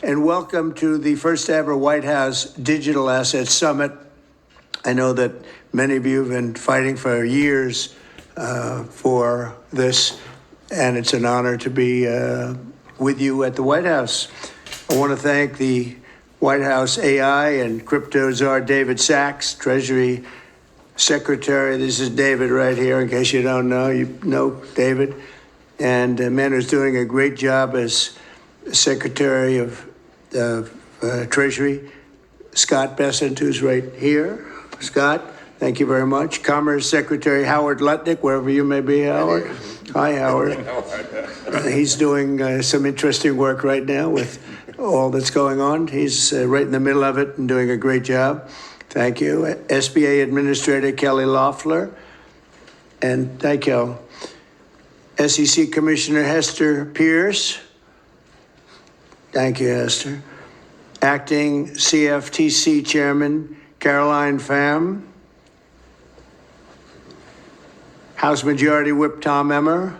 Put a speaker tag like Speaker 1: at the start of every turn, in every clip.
Speaker 1: and welcome to the first ever White House Digital Assets Summit. I know that many of you have been fighting for years for this, and it's an honor to be with you at the White House. I want to thank the White House AI and crypto czar David Sachs, Treasury Secretary. This is David right here, in case you don't know. You know David. And a man who's doing a great job as Secretary of Treasury, Scott Bessent, who's right here. Scott, thank you very much. Commerce Secretary Howard Lutnick, wherever you may be, Howard. Hi, Howard. He's doing some interesting work right now with all that's going on. He's right in the middle of it and doing a great job. Thank you. SBA Administrator Kelly Loeffler. And thank you. SEC Commissioner Hester Pierce. Thank you, Hester. Acting CFTC Chairman Caroline Pham. House Majority Whip Tom Emmer.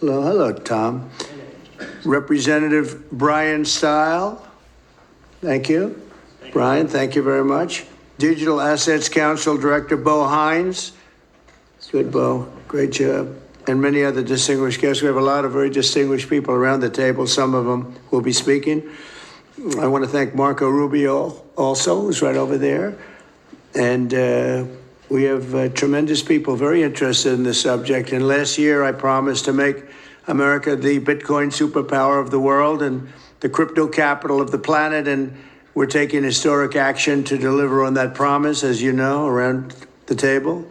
Speaker 1: Hello, Tom. Representative Brian Stile. Thank you. Brian, thank you very much. Digital Assets Council Director Bo Hines. Good, Bo. Great job. And many other distinguished guests. We have a lot of very distinguished people around the table. Some of them will be speaking. I want to thank Marco Rubio also, who's right over there. And we have tremendous people very interested in this subject. And last year, I promised to make America the Bitcoin superpower of the world and the crypto capital of the planet. And we're taking historic action to deliver on that promise, as you know, around the table.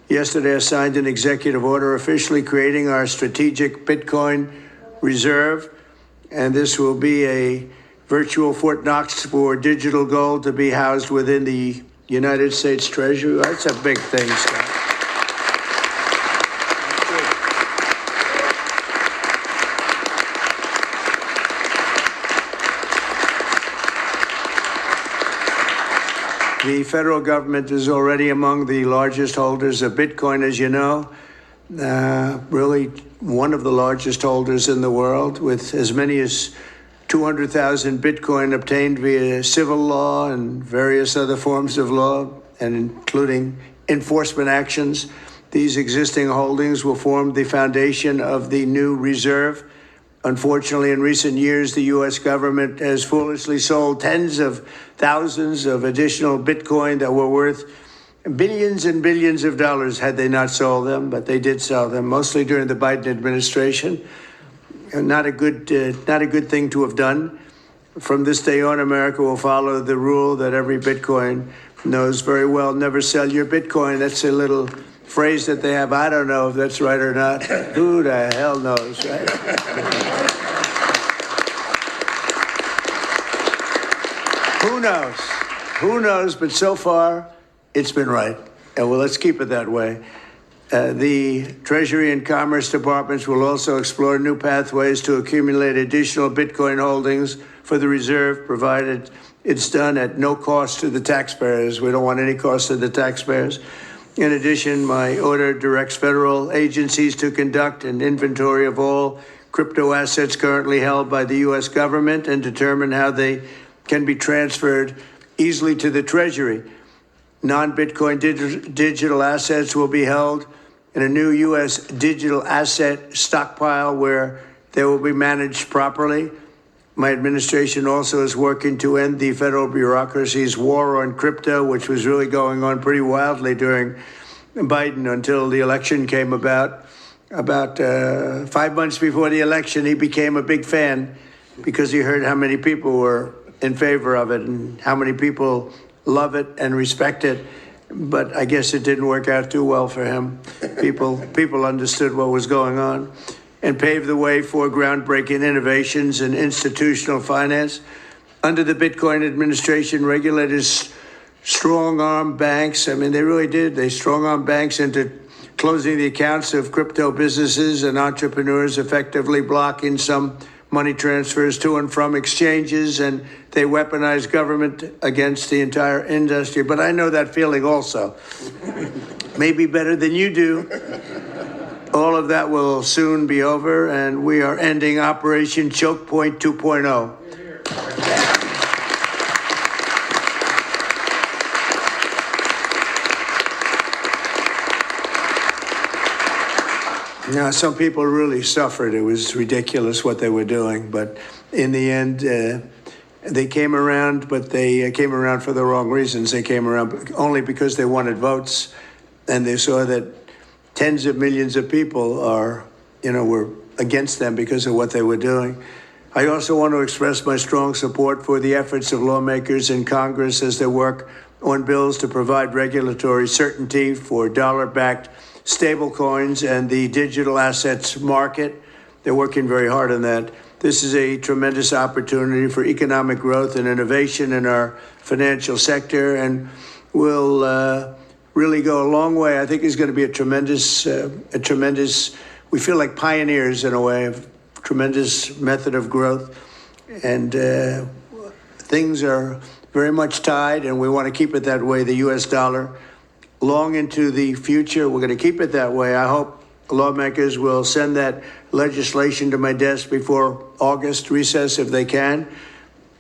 Speaker 1: Yesterday, I signed an executive order officially creating our strategic Bitcoin reserve. And this will be a virtual Fort Knox for digital gold to be housed within the United States Treasury. That's a big thing, Scott. The federal government is already among the largest holders of Bitcoin, as you know, really one of the largest holders in the world, with as many as 200,000 Bitcoin obtained via civil law and various other forms of law, and including enforcement actions. These existing holdings will form the foundation of the new reserve. Unfortunately, in recent years, the U.S. government has foolishly sold tens of thousands of additional Bitcoin that were worth billions and billions of dollars had they not sold them, but they did sell them, mostly during the Biden administration. Not a good thing to have done. From this day on, America will follow the rule that every Bitcoin knows very well: never sell your Bitcoin. That's a little phrase that they have. I don't know if that's right or not. Who the hell knows, right? Who knows? Who knows? But so far, it's been right. And well, let's keep it that way. The Treasury and Commerce departments will also explore new pathways to accumulate additional Bitcoin holdings for the reserve, provided it's done at no cost to the taxpayers. We don't want any cost to the taxpayers. In addition, my order directs federal agencies to conduct an inventory of all crypto assets currently held by the U.S. government and determine how they can be transferred easily to the Treasury. Non-Bitcoin digital assets will be held in a new U.S. digital asset stockpile where they will be managed properly. My administration also is working to end the federal bureaucracy's war on crypto, which was really going on pretty wildly during Biden until the election came about. About 5 months before the election, he became a big fan because he heard how many people were in favor of it and how many people love it and respect it. But I guess it didn't work out too well for him. People understood what was going on and paved the way for groundbreaking innovations in institutional finance. Under the Bitcoin administration, regulators strong-armed banks. I mean, they really did. They strong-armed banks into closing the accounts of crypto businesses and entrepreneurs, effectively blocking some money transfers to and from exchanges, and they weaponized government against the entire industry. But I know that feeling also. Maybe better than you do. All of that will soon be over, and we are ending Operation Choke Point 2.0. Now, some people really suffered. It was ridiculous what they were doing, but in the end, they came around, but they came around for the wrong reasons. They came around only because they wanted votes, and they saw that tens of millions of people were against them because of what they were doing. I also want to express my strong support for the efforts of lawmakers in Congress as they work on bills to provide regulatory certainty for dollar-backed stablecoins and the digital assets market. They're working very hard on that. This is a tremendous opportunity for economic growth and innovation in our financial sector, and will really go a long way. I think it's going to be a tremendous, we feel like pioneers in a way, of tremendous method of growth. And things are very much tied, and we want to keep it that way. The U.S. dollar, long into the future, we're going to keep it that way. I hope lawmakers will send that legislation to my desk before August recess if they can.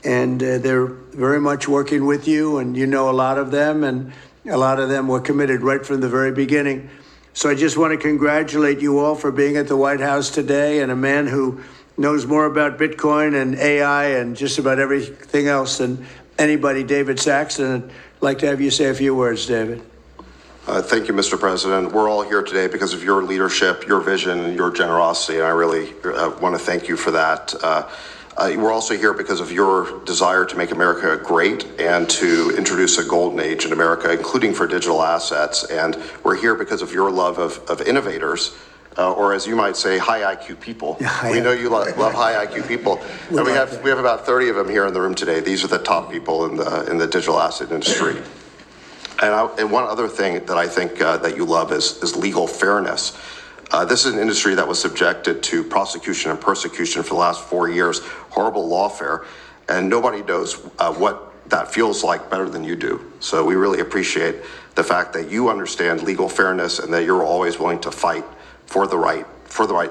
Speaker 1: And they're very much working with you, and you know a lot of them, and a lot of them were committed right from the very beginning. So I just want to congratulate you all for being at the White House today, and a man who knows more about Bitcoin and AI and just about everything else than anybody, David Saxton. I'd like to have you say a few words, David.
Speaker 2: Thank you, Mr. President. We're all here today because of your leadership, your vision, and your generosity, and I really want to thank you for that. We're also here because of your desire to make America great and to introduce a golden age in America, including for digital assets. And we're here because of your love of innovators, or as you might say, high IQ people. Yeah, we know you love high IQ people. And we have about 30 of them here in the room today. These are the top people in the digital asset industry. And one other thing that I think that you love is legal fairness. This is an industry that was subjected to prosecution and persecution for the last 4 years, horrible lawfare, and nobody knows what that feels like better than you do. So we really appreciate the fact that you understand legal fairness and that you're always willing to fight for the right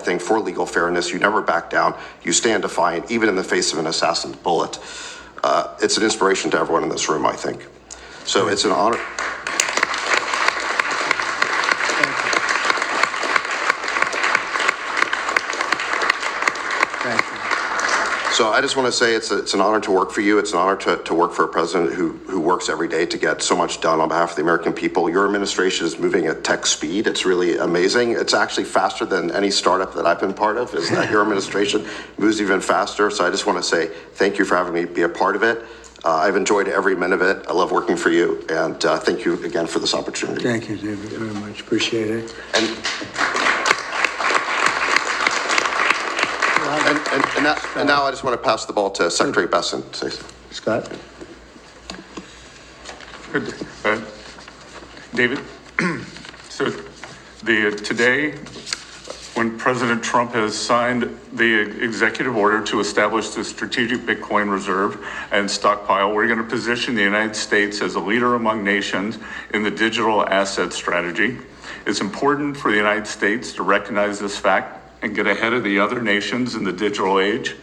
Speaker 2: thing, for legal fairness. You never back down. You stand defiant, even in the face of an assassin's bullet. It's an inspiration to everyone in this room, I think. So it's an honor. So I just want to say it's an honor to work for you. It's an honor to work for a president who works every day to get so much done on behalf of the American people. Your administration is moving at tech speed. It's really amazing. It's actually faster than any startup that I've been part of, is that your administration moves even faster. So I just want to say thank you for having me be a part of it. I've enjoyed every minute of it. I love working for you. And thank you again for this opportunity.
Speaker 1: Thank you, David, very much. Appreciate it.
Speaker 2: And now I just want to pass the ball to Secretary Besson.
Speaker 1: Scott?
Speaker 3: Good. David, so today, when President Trump has signed the executive order to establish the strategic Bitcoin reserve and stockpile, we're going to position the United States as a leader among nations in the digital asset strategy. It's important for the United States to recognize this fact and get ahead of the other nations in the digital age.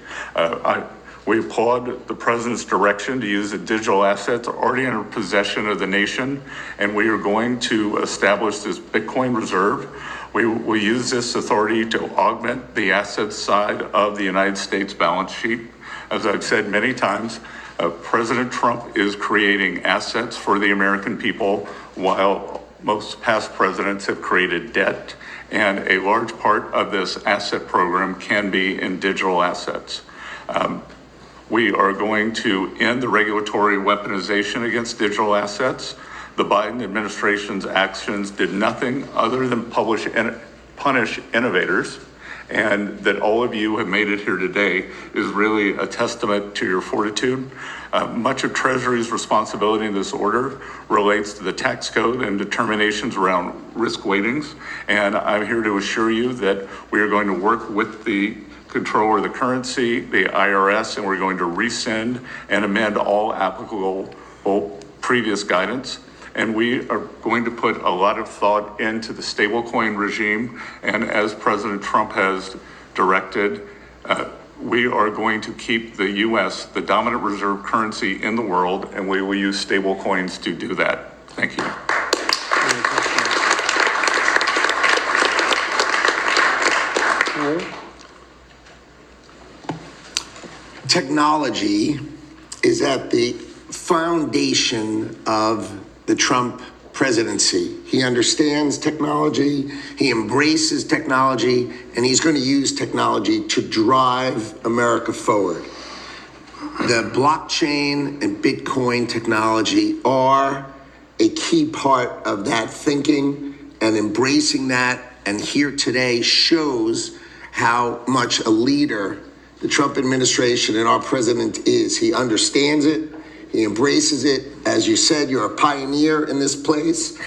Speaker 3: We applaud the president's direction to use the digital assets already in possession of the nation, and we are going to establish this Bitcoin reserve. We will use this authority to augment the assets side of the United States balance sheet. As I've said many times, President Trump is creating assets for the American people, while most past presidents have created debt. And a large part of this asset program can be in digital assets. We are going to end the regulatory weaponization against digital assets. The Biden administration's actions did nothing other than punish innovators, and that all of you have made it here today is really a testament to your fortitude. Much of Treasury's responsibility in this order relates to the tax code and determinations around risk weightings, and I'm here to assure you that we are going to work with the Controller of the Currency, the IRS, and we're going to rescind and amend all applicable previous guidance. And we are going to put a lot of thought into the stablecoin regime. And as President Trump has directed, we are going to keep the U.S. the dominant reserve currency in the world, and we will use stable coins to do that. Thank you.
Speaker 4: Technology is at the foundation of the Trump presidency. He understands technology, he embraces technology, and he's going to use technology to drive America forward. The blockchain and Bitcoin technology are a key part of that thinking, and embracing that, and here today shows how much a leader the Trump administration and our president is. He understands it. He embraces it. As you said, you're a pioneer in this place,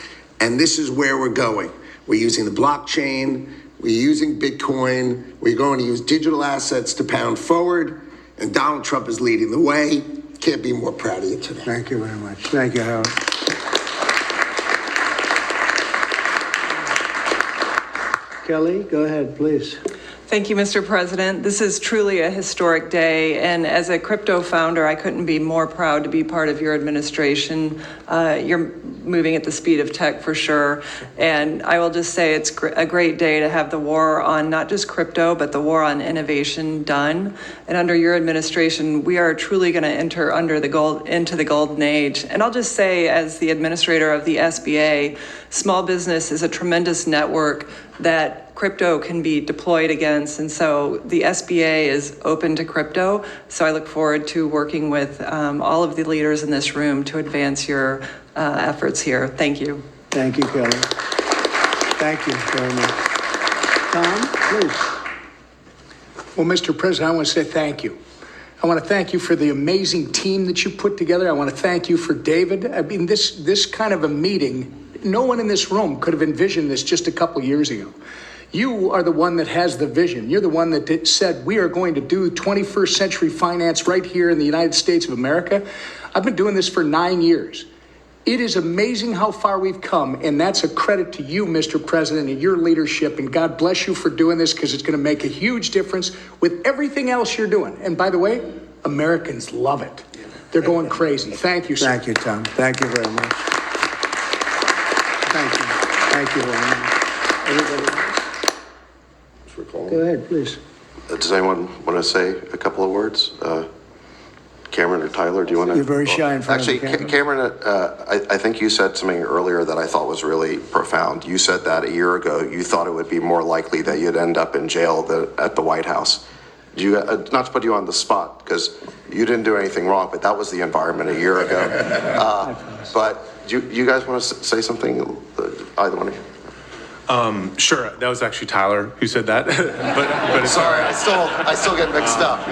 Speaker 4: and this is where we're going. We're using the blockchain, we're using Bitcoin, we're going to use digital assets to pound forward, and Donald Trump is leading the way. Can't be more proud of you today.
Speaker 1: Thank you very much. Thank you, Howard. Kelly, go ahead, please.
Speaker 5: Thank you, Mr. President. This is truly a historic day, and as a crypto founder, I couldn't be more proud to be part of your administration. You're moving at the speed of tech for sure, and I will just say it's a great day to have the war on not just crypto, but the war on innovation done. And under your administration, we are truly going to enter into the golden age. And I'll just say, as the administrator of the SBA, small business is a tremendous network that crypto can be deployed against, and so the SBA is open to crypto. So I look forward to working with all of the leaders in this room to advance your efforts here. Thank you.
Speaker 1: Thank you, Kelly. Thank you very much. Tom, please.
Speaker 6: Well, Mr. President, I want to say thank you. I want to thank you for the amazing team that you put together. I want to thank you for David. I mean, this kind of a meeting, no one in this room could have envisioned this just a couple years ago. You are the one that has the vision. You're the one that said we are going to do 21st century finance right here in the United States of America. I've been doing this for 9 years. It is amazing how far we've come, and that's a credit to you, Mr. President, and your leadership, and God bless you for doing this, because it's going to make a huge difference with everything else you're doing. And by the way, Americans love it. They're going crazy. Thank you, sir.
Speaker 1: Thank you, Tom. Thank you very much. Thank you. Thank you very much. Everybody else? Go ahead, please.
Speaker 2: Does anyone want to say a couple of words? Cameron or Tyler, do you want to?
Speaker 1: You're very shy in front of the camera.
Speaker 2: Cameron, I think you said something earlier that I thought was really profound. You said that a year ago, you thought it would be more likely that you'd end up in jail at the White House. Not to put you on the spot, because you didn't do anything wrong, but that was the environment a year ago. But do you guys want to say something, either one of you?
Speaker 7: Sure. That was actually Tyler who said that. but it's
Speaker 2: sorry, I still get mixed up.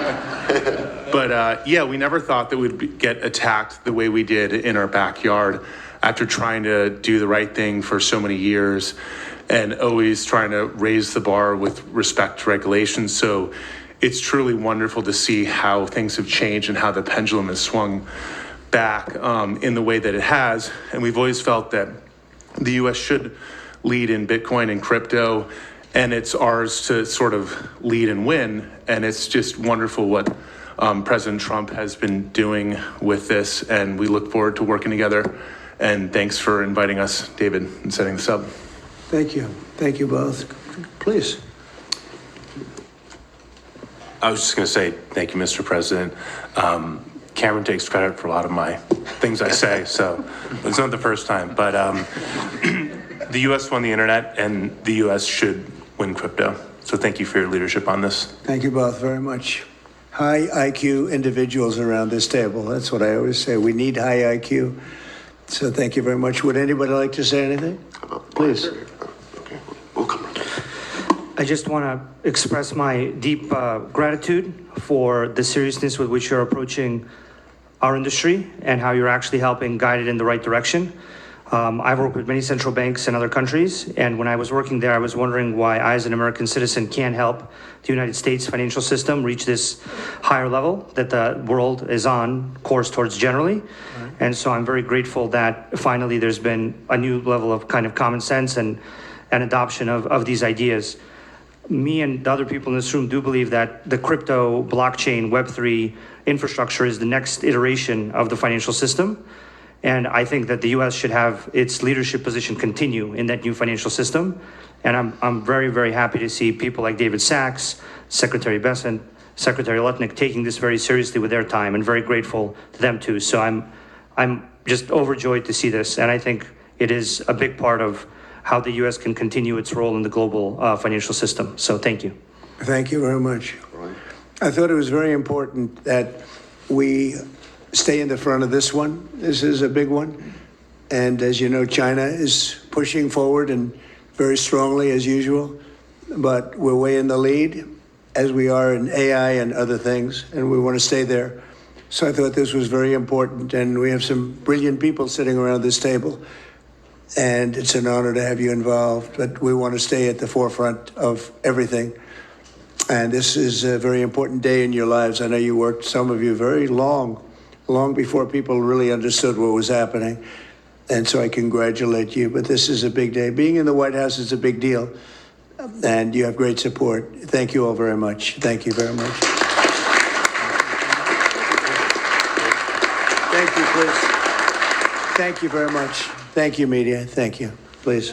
Speaker 7: But yeah, we never thought that we'd get attacked the way we did in our backyard after trying to do the right thing for so many years and always trying to raise the bar with respect to regulations. So it's truly wonderful to see how things have changed and how the pendulum has swung back in the way that it has. And we've always felt that the U.S. should lead in Bitcoin and crypto, and it's ours to sort of lead and win. And it's just wonderful what President Trump has been doing with this, and we look forward to working together. And thanks for inviting us, David, and setting this up.
Speaker 1: Thank you. Thank you both. Please.
Speaker 8: I was just going to say thank you, Mr. President. Cameron takes credit for a lot of my things I say, so it's not the first time. But the U.S. won the internet, and the U.S. should win crypto. So thank you for your leadership on this.
Speaker 1: Thank you both very much. High IQ individuals around this table. That's what I always say. We need high IQ. So thank you very much. Would anybody like to say anything? Please.
Speaker 2: Okay, we'll come right back.
Speaker 9: I just want to express my deep gratitude for the seriousness with which you're approaching our industry and how you're actually helping guide it in the right direction. I've worked with many central banks in other countries, and when I was working there, I was wondering why I, as an American citizen, can't help the United States financial system reach this higher level that the world is on course towards generally. Right. And so I'm very grateful that finally there's been a new level of kind of common sense and adoption of these ideas. me and the other people in this room do believe that the crypto, blockchain, Web3 infrastructure is the next iteration of the financial system. And I think that the US should have its leadership position continue in that new financial system. And I'm very, very happy to see people like David Sachs, Secretary Bessent, Secretary Lutnick taking this very seriously with their time, and very grateful to them too. So I'm just overjoyed to see this. And I think it is a big part of how the US can continue its role in the global financial system. So thank you.
Speaker 1: Thank you very much. I thought it was very important that we stay in the front of this one. This is a big one. And as you know, China is pushing forward and very strongly as usual, but we're way in the lead as we are in AI and other things, and we want to stay there. So I thought this was very important, and we have some brilliant people sitting around this table, and it's an honor to have you involved, but we want to stay at the forefront of everything. And this is a very important day in your lives. I know you worked, some of you, very long before people really understood what was happening. And so I congratulate you, but this is a big day. Being in the White House is a big deal, and you have great support. Thank you all very much. Thank you very much. Thank you, please. Thank you very much. Thank you, media. Thank you. Please.